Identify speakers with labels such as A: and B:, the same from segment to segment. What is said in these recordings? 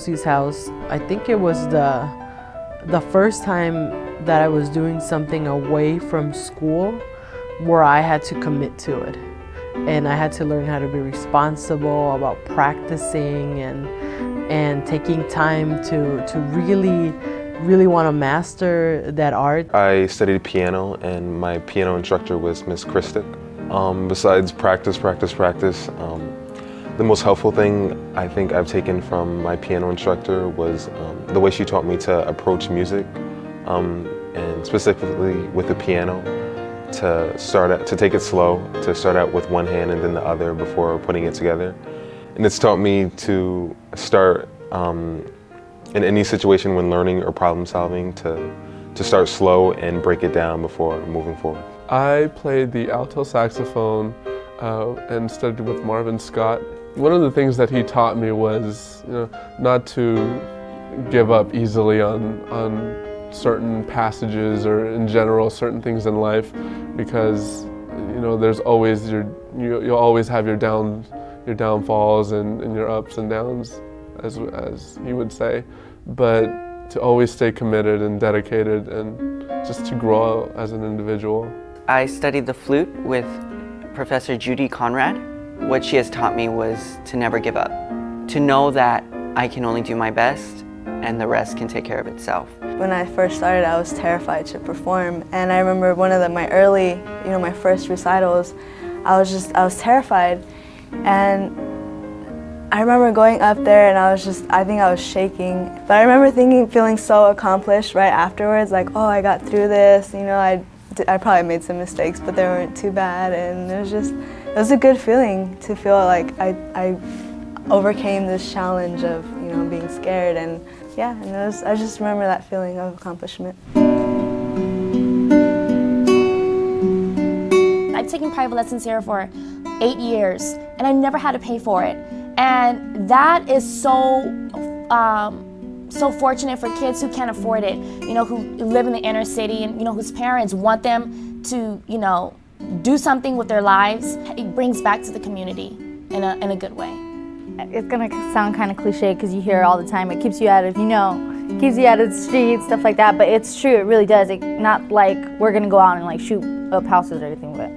A: Rosie's house, I think it was the first time that I was doing something away from school where I had to commit to it. And I had to learn how to be responsible about practicing and taking time to really want to master that art.
B: I studied piano, and my piano instructor was Miss Christic. Besides practice, the most helpful thing I think I've taken from my piano instructor was the way she taught me to approach music, and specifically with the piano, to take it slow, to start out with one hand and then the other before putting it together. And it's taught me to start in any situation when learning or problem solving to start slow and break it down before moving forward.
C: I played the alto saxophone and studied with Marvin Scott. One of the things that he taught me was, not to give up easily on certain passages or in general certain things in life, because there's always you'll always have your downfalls and your ups and downs, as he would say, but to always stay committed and dedicated and just to grow as an individual.
D: I studied the flute with Professor Judy Conrad. What she has taught me was to never give up, to know that I can only do my best and the rest can take care of itself.
E: When I first started, I was terrified to perform, and I remember one of my early, my first recitals, I was terrified, and I remember going up there and I think I was shaking, but I remember feeling so accomplished right afterwards, like, oh, I got through this, I probably made some mistakes, but they weren't too bad, and it was a good feeling to feel like I overcame this challenge of, being scared, and yeah, and I just remember that feeling of accomplishment.
F: I've taken private lessons here for 8 years, and I never had to pay for it. And that is so fortunate for kids who can't afford it, who live in the inner city and, whose parents want them to, do something with their lives. It brings back to the community in a good way.
G: It's gonna sound kind of cliche because you hear it all the time. It keeps you out of, keeps you out of the streets, stuff like that. But it's true, it really does. Not like we're gonna go out and shoot up houses or anything, but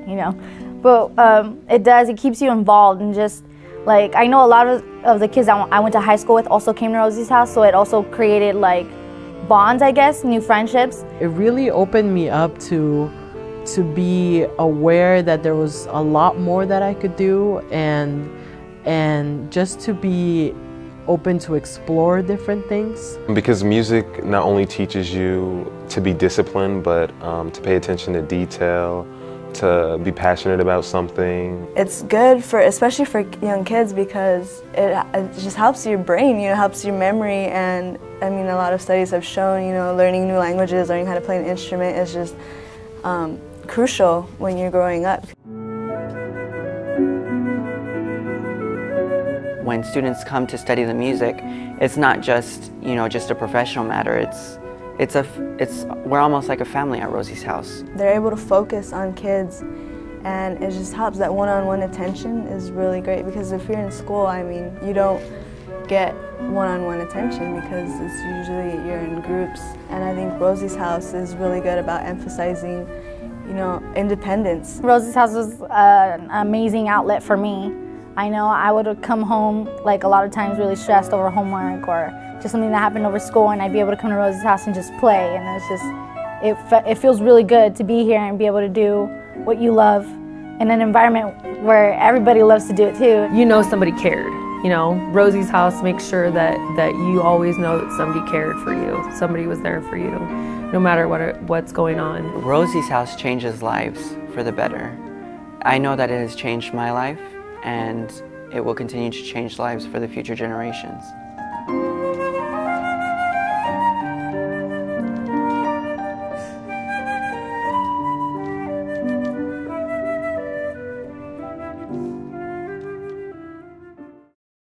G: it does. It keeps you involved, and just I know a lot of the kids I went to high school with also came to Rosie's house, so it also created bonds, I guess, new friendships.
A: It really opened me up to be aware that there was a lot more that I could do, and just to be open to explore different things. Because
B: music not only teaches you to be disciplined, but to pay attention to detail, to be passionate about something.
E: It's good especially for young kids, because it just helps your brain, helps your memory, and a lot of studies have shown, learning new languages, learning how to play an instrument is just crucial when you're growing up.
D: When students come to study the music, it's not just, just a professional matter. We're almost like a family at Rosie's house.
E: They're able to focus on kids, and it just helps. That one-on-one attention is really great, because if you're in school, you don't get one-on-one attention because it's usually you're in groups. And I think Rosie's house is really good about emphasizing, independence.
G: Rosie's house was an amazing outlet for me. I know I would come home a lot of times really stressed over homework or just something that happened over school, and I'd be able to come to Rosie's house and just play, and it feels really good to be here and be able to do what you love in an environment where everybody loves to do it too.
H: Somebody cared. Rosie's house makes sure that you always know that somebody cared for you. Somebody was there for you, no matter what's going on.
D: Rosie's house changes lives for the better. I know that it has changed my life, and it will continue to change lives for the future generations.